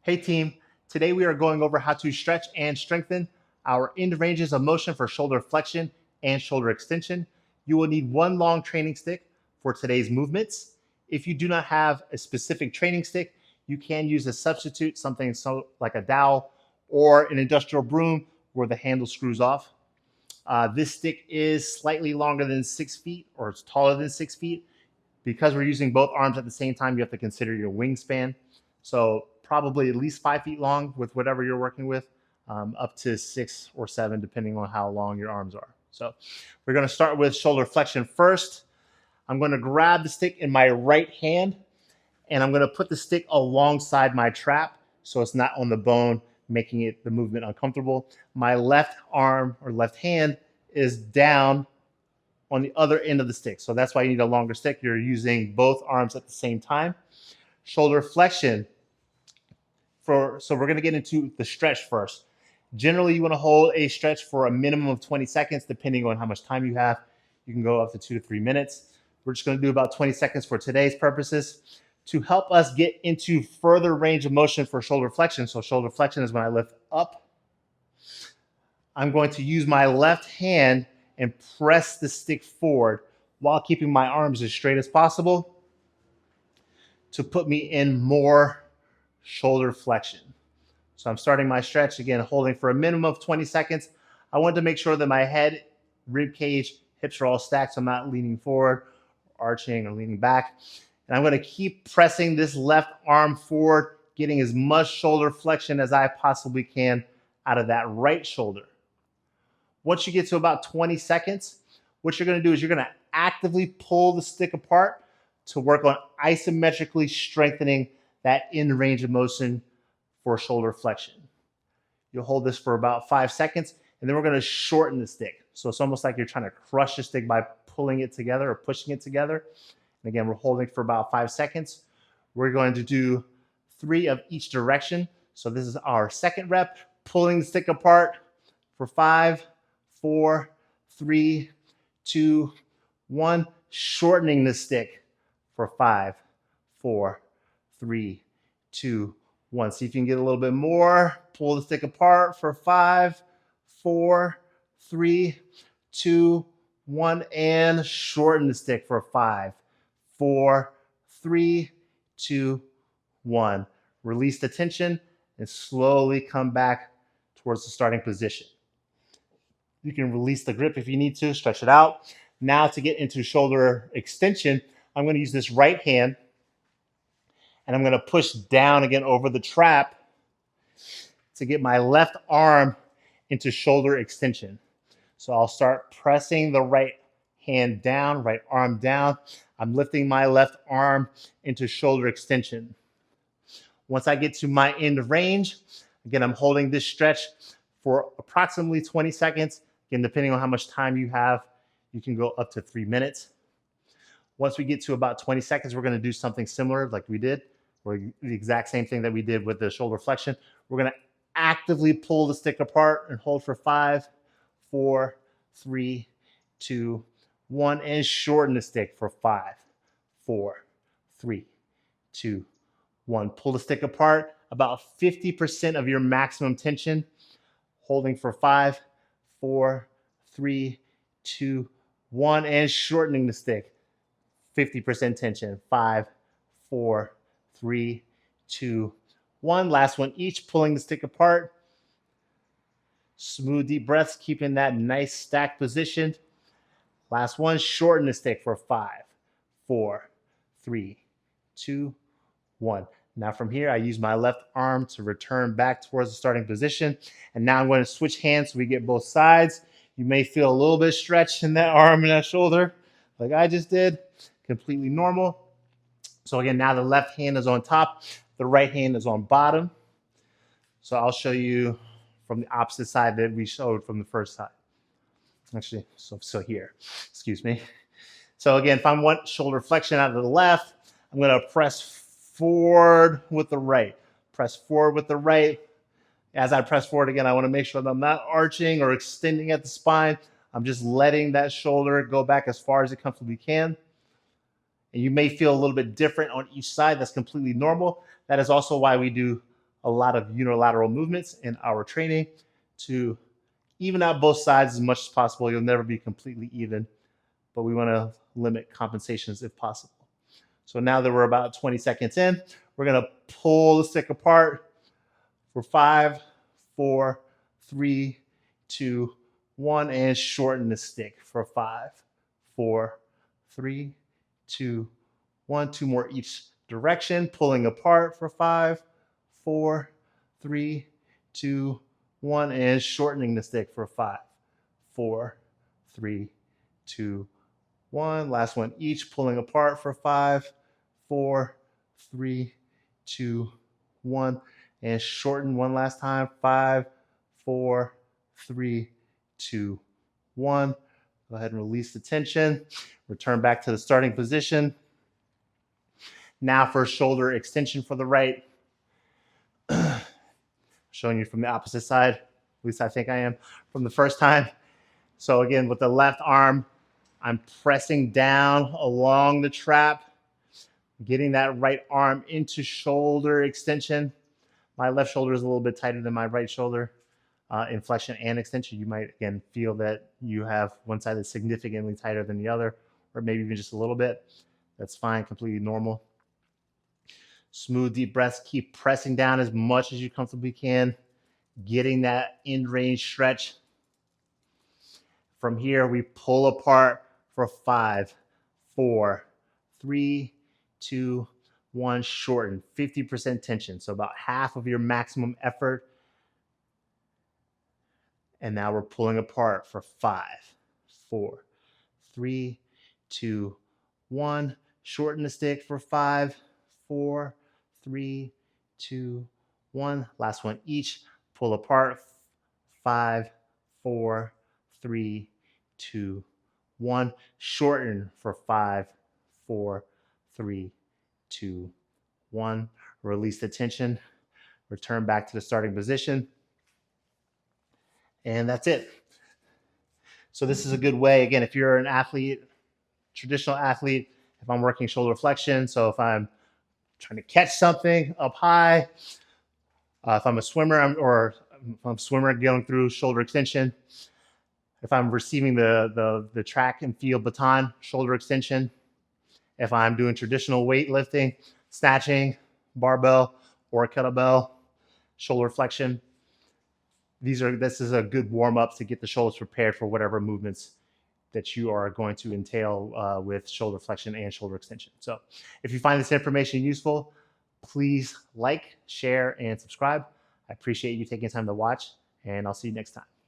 Hey team, today we are going over how to stretch and strengthen our end ranges of motion for shoulder flexion and shoulder extension. You will need one long training stick for today's movements. If you do not have a specific training stick, you can use a substitute, something like a dowel or an industrial broom where the handle screws off. This stick is slightly longer than 6 feet, or it's taller than 6 feet. Because we're using both arms at the same time, you have to consider your wingspan. So probably at least 5 feet long with whatever you're working with, up to 6 or 7, depending on how long your arms are. So we're going to start with shoulder flexion first. I'm going to grab the stick in my right hand, and I'm going to put the stick alongside my trap so it's not on the bone, making the movement uncomfortable. My left arm or left hand is down on the other end of the stick. So that's why you need a longer stick. You're using both arms at the same time. Shoulder flexion. So we're going to get into the stretch first. Generally, you want to hold a stretch for a minimum of 20 seconds, depending on how much time you have. You can go up to 2 to 3 minutes. We're just going to do about 20 seconds for today's purposes to help us get into further range of motion for shoulder flexion. So shoulder flexion is when I lift up. I'm going to use my left hand and press the stick forward while keeping my arms as straight as possible to put me in more shoulder flexion. So I'm starting my stretch, again, holding for a minimum of 20 seconds. I want to make sure that my head, rib cage, hips are all stacked so I'm not leaning forward, arching, or leaning back. And I'm going to keep pressing this left arm forward, getting as much shoulder flexion as I possibly can out of that right shoulder. Once you get to about 20 seconds, what you're going to do is you're going to actively pull the stick apart to work on isometrically strengthening that end range of motion for shoulder flexion. You'll hold this for about 5 seconds, and then we're going to shorten the stick. So it's almost like you're trying to crush the stick by pulling it together or pushing it together. And again, we're holding for about 5 seconds. We're going to do 3 of each direction. So this is our second rep, pulling the stick apart for 5, 4, 3, 2, 1. Shortening the stick for 5, 4, 3, 2, 1. See if you can get a little bit more. Pull the stick apart for 5, 4, 3, 2, 1. And shorten the stick for 5, 4, 3, 2, 1. Release the tension and slowly come back towards the starting position. You can release the grip if you need to, stretch it out. Now to get into shoulder extension, I'm going to use this right hand and I'm going to push down again over the trap to get my left arm into shoulder extension. So I'll start pressing the right hand down, right arm down. I'm lifting my left arm into shoulder extension. Once I get to my end range, again, I'm holding this stretch for approximately 20 seconds. Again, depending on how much time you have, you can go up to 3 minutes. Once we get to about 20 seconds, we're going to do something similar like we did, or the exact same thing that we did with the shoulder flexion. We're going to actively pull the stick apart and hold for 5, 4, 3, 2, 1, and shorten the stick for 5, 4, 3, 2, 1. Pull the stick apart about 50% of your maximum tension, holding for 5, 4, 3, 2, 1, and shortening the stick. 50% tension. 5, 4, 3, 2, 1. Last one each, pulling the stick apart. Smooth deep breaths, keeping that nice stacked position. Last one, shorten the stick for 5, 4, 3, 2, 1. Now from here, I use my left arm to return back towards the starting position. And now I'm going to switch hands so we get both sides. You may feel a little bit stretched in that arm and that shoulder like I just did. Completely normal. So again, now the left hand is on top. The right hand is on bottom. So I'll show you from the opposite side that we showed from the first side. Actually, so here, excuse me. So again, if I want shoulder flexion out of the left, I'm going to press forward with the right. Press forward with the right. As I press forward again, I want to make sure that I'm not arching or extending at the spine. I'm just letting that shoulder go back as far as it comfortably can. And you may feel a little bit different on each side. That's completely normal. That is also why we do a lot of unilateral movements in our training to even out both sides as much as possible. You'll never be completely even, but we want to limit compensations if possible. So now that we're about 20 seconds in, we're going to pull the stick apart for 5, 4, 3, 2, 1, and shorten the stick for 5, 4, 3, 2, 1. 2 more each direction, pulling apart for 5, 4, 3, 2, 1, and shortening the stick for 5, 4, 3, 2, 1. Last one each, pulling apart for 5, 4, 3, 2, 1, and shorten one last time. 5, 4, 3, 2, 1. Go ahead and release the tension. Return back to the starting position. Now for shoulder extension for the right. Showing you from the opposite side. At least I think I am from the first time. So again, with the left arm, I'm pressing down along the trap, getting that right arm into shoulder extension. My left shoulder is a little bit tighter than my right shoulder. In flexion and extension, you might, again, feel that you have one side that's significantly tighter than the other, or maybe even just a little bit. That's fine, completely normal. Smooth, deep breaths. Keep pressing down as much as you comfortably can, getting that end range stretch. From here, we pull apart for 5, 4, 3, 2, 1. Shorten, 50% tension. So about half of your maximum effort. And now we're pulling apart for 5, 4, 3, 2, 1. Shorten the stick for 5, 4, 3, 2, 1. Last one each. Pull apart. 5, 4, 3, 2, 1. Shorten for 5, 4, 3, 2, 1. Release the tension. Return back to the starting position. And that's it. So this is a good way, again, if you're an athlete, traditional athlete, if I'm working shoulder flexion, so if I'm trying to catch something up high, if I'm a swimmer, or if I'm a swimmer going through shoulder extension, if I'm receiving the track and field baton, shoulder extension, if I'm doing traditional weightlifting, snatching, barbell, or kettlebell, shoulder flexion, this is a good warm-up to get the shoulders prepared for whatever movements that you are going to entail with shoulder flexion and shoulder extension. So if you find this information useful, please like, share, and subscribe. I appreciate you taking time to watch, and I'll see you next time.